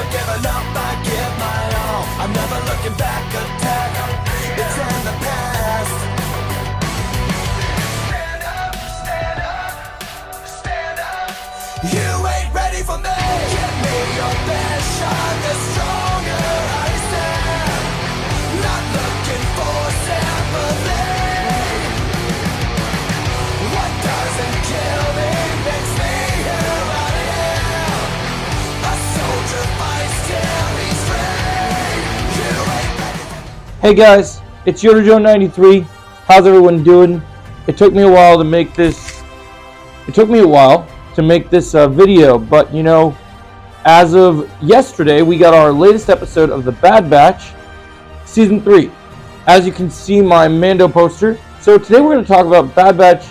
never given up, I give my all. I'm never looking back, attack, it's in the past. Stand up, stand up, stand up. You ain't ready for me. Give me your best shot, the stronger I stand. Not looking for sympathy. What doesn't kill me makes me who I am. A soldier fights till he's free. You ain't ready for me. Hey guys, it's YodaJoe93. How's everyone doing? It took me a while to make this. Video, but you know, as of yesterday, we got our latest episode of The Bad Batch, Season 3. As you can see, my Mando poster. So today we're going to talk about Bad Batch,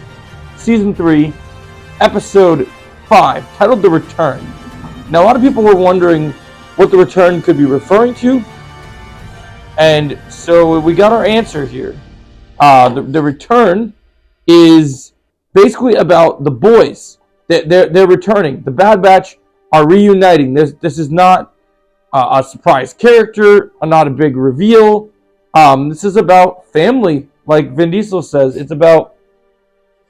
Season 3, Episode 5, titled The Return. Now, a lot of people were wondering what the return could be referring to, and so we got our answer here. The return is basically about the boys. They're returning. The Bad Batch are reuniting. This is not a surprise character, not a big reveal. This is about family, like Vin Diesel says. It's about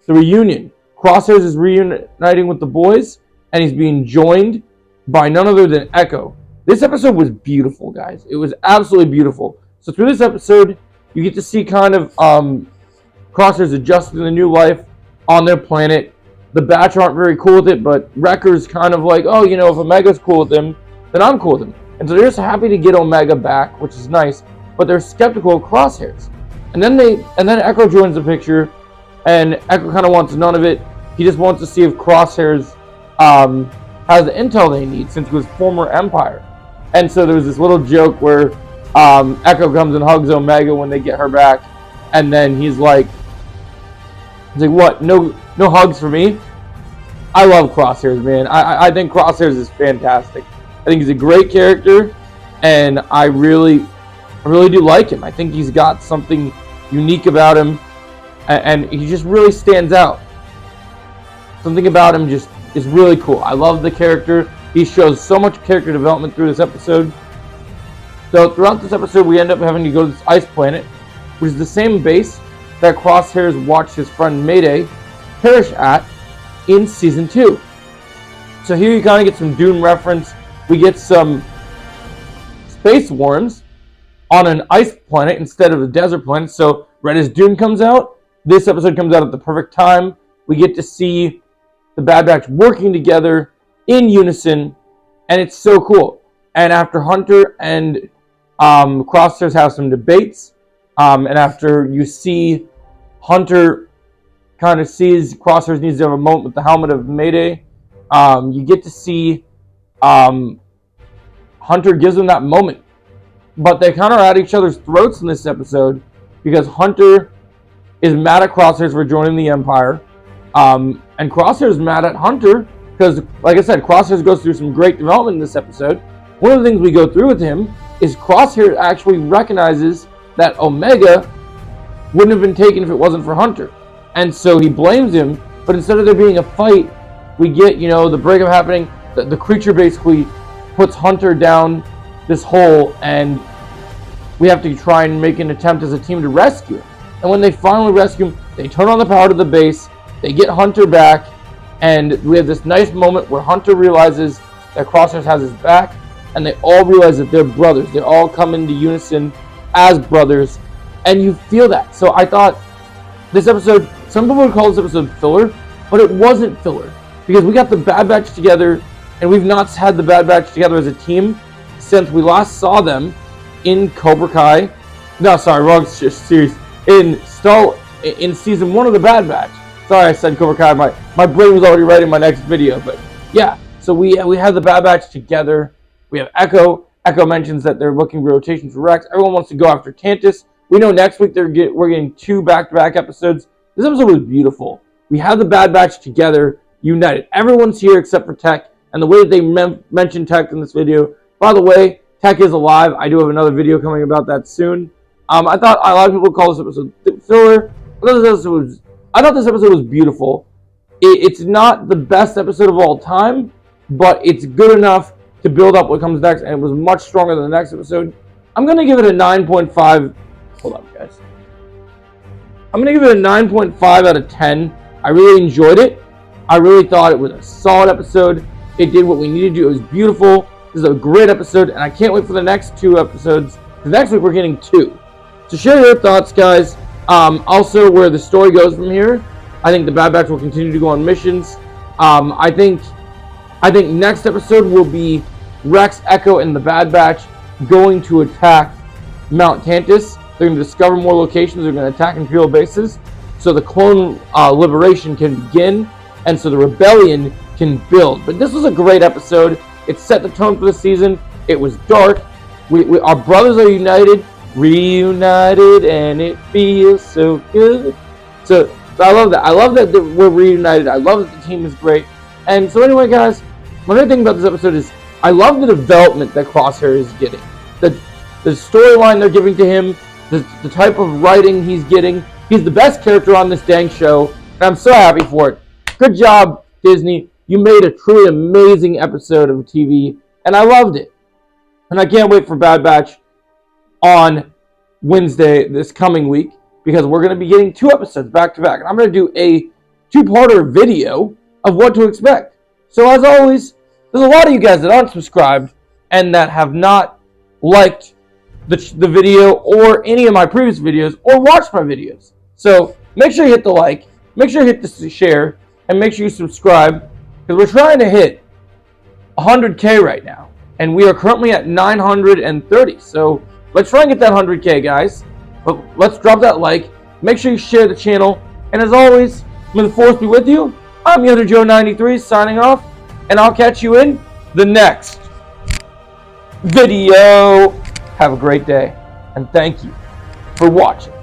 the reunion. Crosshairs is reuniting with the boys, and he's being joined by none other than Echo. This episode was beautiful, guys. It was absolutely beautiful. So through this episode, you get to see kind of Crosshairs adjusting to the new life on their planet. The Batch aren't very cool with it, but Wrecker's kind of like, oh, you know, if Omega's cool with him, then I'm cool with him. And so they're just happy to get Omega back, which is nice, but they're skeptical of Crosshairs. And then Echo joins the picture, and Echo kind of wants none of it. He just wants to see if Crosshairs has the intel they need, since he was former Empire. And so there was this little joke where Echo comes and hugs Omega when they get her back, and then he's like, what? No hugs for me? I love Crosshairs, man. I think Crosshairs is fantastic. I think he's a great character, and I really do like him. I think he's got something unique about him, and he just really stands out. Something about him just is really cool. I love the character. He shows so much character development through this episode. So throughout this episode, we end up having to go to this ice planet, which is the same base that Crosshairs watched his friend Mayday perish at in Season 2. So here you kind of get some Dune reference. We get some space worms on an ice planet instead of a desert planet. So right as Dune comes out, this episode comes out at the perfect time. We get to see the Bad Batch working together in unison, and it's so cool. And after Hunter and Crosshairs have some debates, and after you see Hunter kind of sees Crosshairs needs to have a moment with the helmet of Mayday, you get to see Hunter gives him that moment. But they kind of are at each other's throats in this episode, because Hunter is mad at Crosshairs for joining the Empire, and Crosshairs is mad at Hunter because, like I said, Crosshairs goes through some great development in this episode. One of the things we go through with him is Crosshairs actually recognizes that Omega wouldn't have been taken if it wasn't for Hunter. And so he blames him, but instead of there being a fight, we get, you know, the breakup happening. The creature basically puts Hunter down this hole, and we have to try and make an attempt as a team to rescue him. And when they finally rescue him, they turn on the power to the base, they get Hunter back, and we have this nice moment where Hunter realizes that Crosshairs has his back, and they all realize that they're brothers. They all come into unison as brothers, and you feel that. So I thought this episode, some people would call this episode filler, but it wasn't filler, because we got the Bad Batch together, and we've not had the Bad Batch together as a team since we last saw them in Cobra Kai. No, sorry, wrong series. In Season 1 of the Bad Batch. Sorry, I said Cobra Kai. My brain was already writing my next video, but yeah. So we have the Bad Batch together. We have Echo. Echo mentions that they're looking for rotations for Rex. Everyone wants to go after Tantus. We know next week we're getting 2 back-to-back episodes. This episode was beautiful. We have the Bad Batch together, united. Everyone's here except for Tech, and the way that they mentioned Tech in this video. By the way, Tech is alive. I do have another video coming about that soon. I thought a lot of people call this episode filler. I thought this episode was beautiful. It's not the best episode of all time, but it's good enough to build up what comes next, and it was much stronger than the next episode. I'm going to give it a 9.5. Hold up, guys. I'm going to give it a 9.5 out of 10. I really enjoyed it. I really thought it was a solid episode. It did what we needed to do. It was beautiful. This is a great episode, and I can't wait for the next 2 episodes. Because next week we're getting 2. So share your thoughts, guys. Also, where the story goes from here. I think the Bad Batch will continue to go on missions. I think next episode will be Rex, Echo, and the Bad Batch going to attack Mount Tantus. They're going to discover more locations. They're going to attack Imperial bases, so the clone liberation can begin, and so the rebellion can build. But this was a great episode. It set the tone for the season. It was dark. Our brothers are united, reunited, and it feels so good. So I love that. I love that we're reunited. I love that the team is great. And so anyway, guys, one other thing about this episode is I love the development that Crosshair is getting. The storyline they're giving to him, the type of writing he's getting. He's the best character on this dang show, and I'm so happy for it. Good job, Disney. You made a truly amazing episode of TV, and I loved it. And I can't wait for Bad Batch on Wednesday this coming week, because we're going to be getting 2 episodes back to back. And I'm going to do a 2-parter video of what to expect. So as always, there's a lot of you guys that aren't subscribed and that have not liked the video or any of my previous videos or watched my videos. So make sure you hit the like, make sure you hit the share, and make sure you subscribe, because we're trying to hit 100K right now. And we are currently at 930. So let's try and get that 100K, guys. But let's drop that like. Make sure you share the channel. And as always, may the force be with you. I'm Yoder Joe 93 signing off. And I'll catch you in the next video. Have a great day. And thank you for watching.